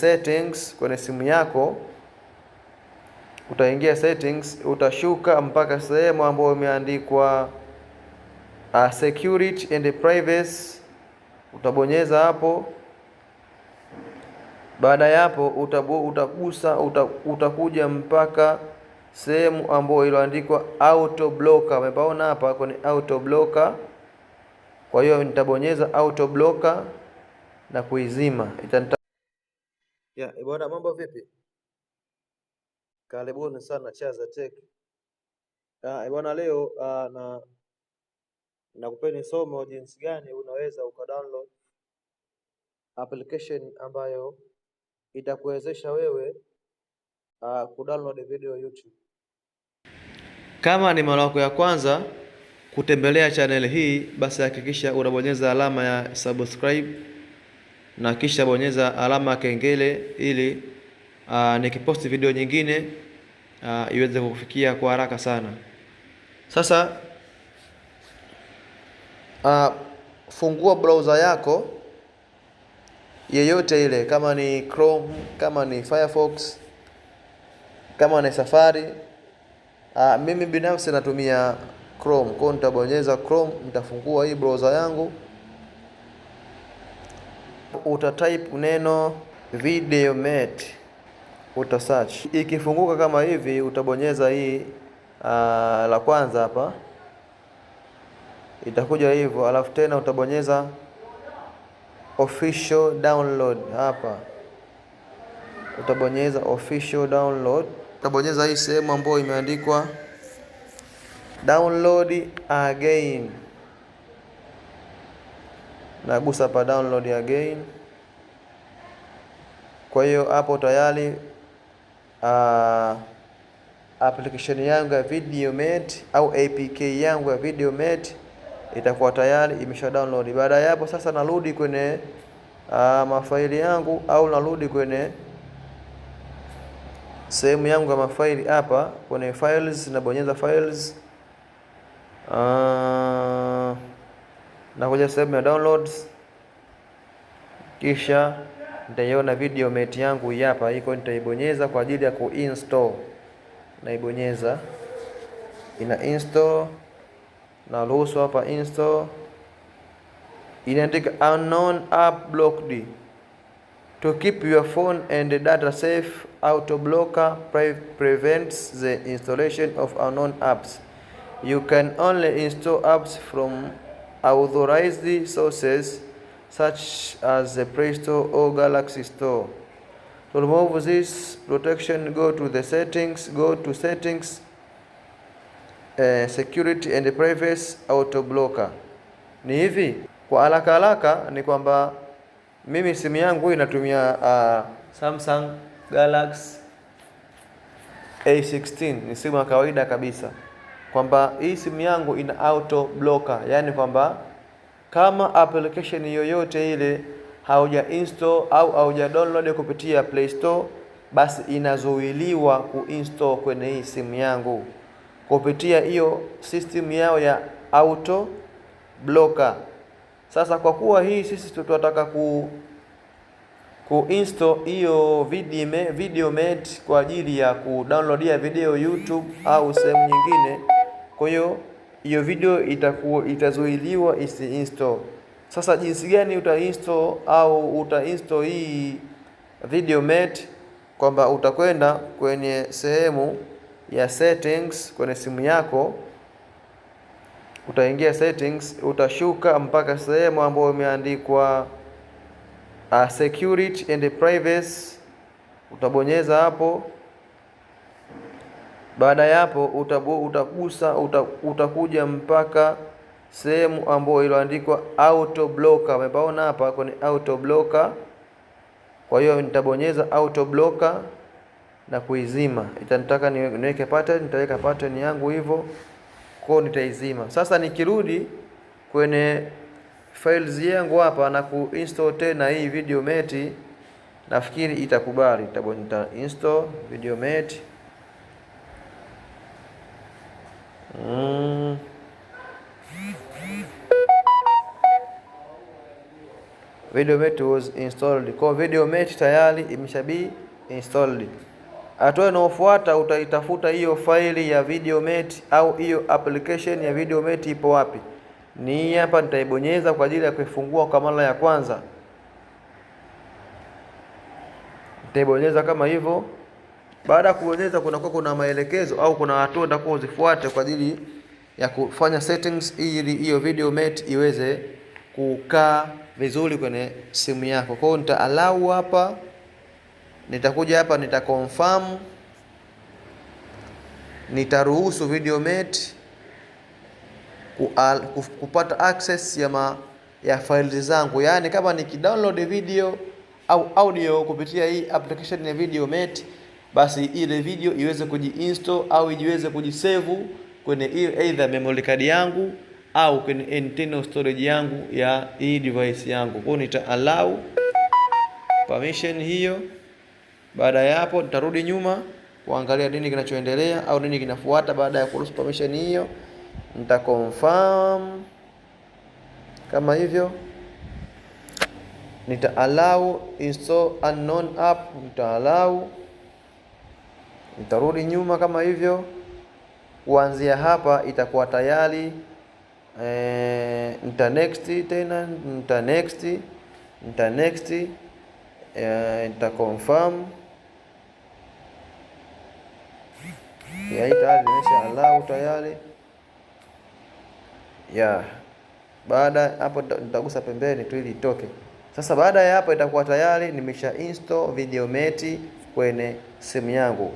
settings kwenye simu yako, utaingia settings, utashuka mpaka sehemu ambayo imeandikwa security and privacy, utabonyeza hapo. Baada ya hapo utagusa, utakuja mpaka sehemu ambayo iliyoandikwa auto blocker. Umepaona hapa kwenye auto blocker. Kwa hiyo nitabonyeza auto blocker na kuizima. Bwana, mambo vipi? Karibuni sana Chaza Tech. Bwana, leo nakupeni somo jinsi gani unaweza ukadownload application ambayo itakuwezesha wewe kudownload video YouTube. Kama ni mara yako ya kwanza kutembelea channel hii, basi hakikisha unabonyeza alama ya subscribe na kisha bonyeza alama ya kengele ili nikiposti video nyingine iweze kukufikia kwa haraka sana. Sasa fungua browser yako yeyote ile, kama ni Chrome, kama ni Firefox, kama ni Safari. Mimi binafsi natumia Chrome, kwa nitabonyeza Chrome, nitafungua hii browser yangu. Utatype neno Videomet, utasearch. Ikifunguka kama hivi, utabonyeza hii la kwanza hapa, itakuja hivyo. Alafu tena utabonyeza official download hapa, utabonyeza official download. Utabonyeza hii sehemu ambayo imeandikwa download again, nagusa hapa download again. Kwa hiyo hapo tayari application yangu ya Videomet au APK yangu ya Videomet itakuwa tayari imesha download. Baada ya hapo sasa narudi kwenye mafaili yangu, au narudi kwenye sehemu yangu ya mafaili hapa kwenye files, nabonyeza files, na kuja sehemu ya downloads, kisha nitaiona Videomet yangu hapa iko, nitaibonyeza kwa ajili ya kuinstall. Naibonyeza, ina install, na ruhusu hapa install. Inaandika unknown app blocked. To keep your phone and data safe, auto blocker prevents the installation of unknown apps. You can only install apps from authorized sources such as the Play Store or Galaxy Store. To remove this protection, go to the settings, security and privacy, auto blocker. Ni hivi kwa haraka ni kwamba mimi simu yangu inatumia Samsung Galaxy A16, ni simu ya kawaida kabisa, kwamba hii simu yangu ina auto blocker, yani kwamba kama application yoyote ile hauja install au hauja download kupitia Play Store, basi inazuiliwa kuinstall kwenye hii simu yangu kupitia hiyo system yao ya auto blocker. Sasa kwa kuwa hii sisi tunataka kuinstall hiyo Videomet kwa ajili ya kudownloadia video YouTube au sehemu nyingine, kwa hiyo video itazuiliwa install. Sasa jinsi gani utainstall hii Videomet? Kwamba utakwenda kwenye sehemu ya settings kwenye simu yako, utaingia settings, utashuka mpaka sehemu ambayo imeandikwa security and privacy, utabonyeza hapo. Baada ya hapo utagusa, utakuja mpaka sehemu ambayo iliyoandikwa auto blocker. Umepaona hapa kwenye auto blocker. Kwa hiyo nitabonyeza auto blocker na kuizima. Itanitaka niweke pattern, nitaweka pattern yangu hivyo, kwa nitaizima. Sasa nikirudi kwenye files yangu hapa na kuinstall tena hii Videomet, nafikiri itakubali. Nitabonyeza install Videomet. Videomat was installed. Kwa Videomat tayari imeshabi installed. Hatua inayofuata utaitafuta hiyo faili ya Videomat au hiyo application ya Videomat ipo wapi. Ni hapa, nitaibonyeza kwa ajili ya kuifungua kwa mara ya kwanza. Nitaibonyeza kama hivyo. Baada ya kubonyeza, kuna maelekezo au kuna hatua nitakuwa uzifuate kwa ajili ya kufanya settings ili hiyo Videomat iweze kukaa vizuri kwenye simu yako. Kwa hiyo nita allow hapa, nitakuja hapa, nita confirm, nitaruhusu Videomat kupata access ya files zangu. Yaani kama nikidownload video au audio kupitia hii application ya Videomat, basi ile video iweze kujiinstall au iweze kujisave kwenye either memory card yangu au kwenye internal storage yangu ya hii device yangu. Kwa hiyo nita allow permission hiyo. Baada ya hapo nitarudi nyuma kuangalia nini kinachoendelea au nini kinafuata. Baada ya kuruhusu permission hiyo, nita confirm kama hivyo, nita allow install unknown app, nita allow, nitarudi nyuma kama hivyo. Kuanzia hapa itakuwa tayari. Nita next tena, nita next, nita confirm. Ya tayari nimesha allow tayari. Baada hapo nitagusa pembeni tu ili itoke. Sasa baada ya hapo itakuwa tayari nimesha install Videomat kwenye simu yangu.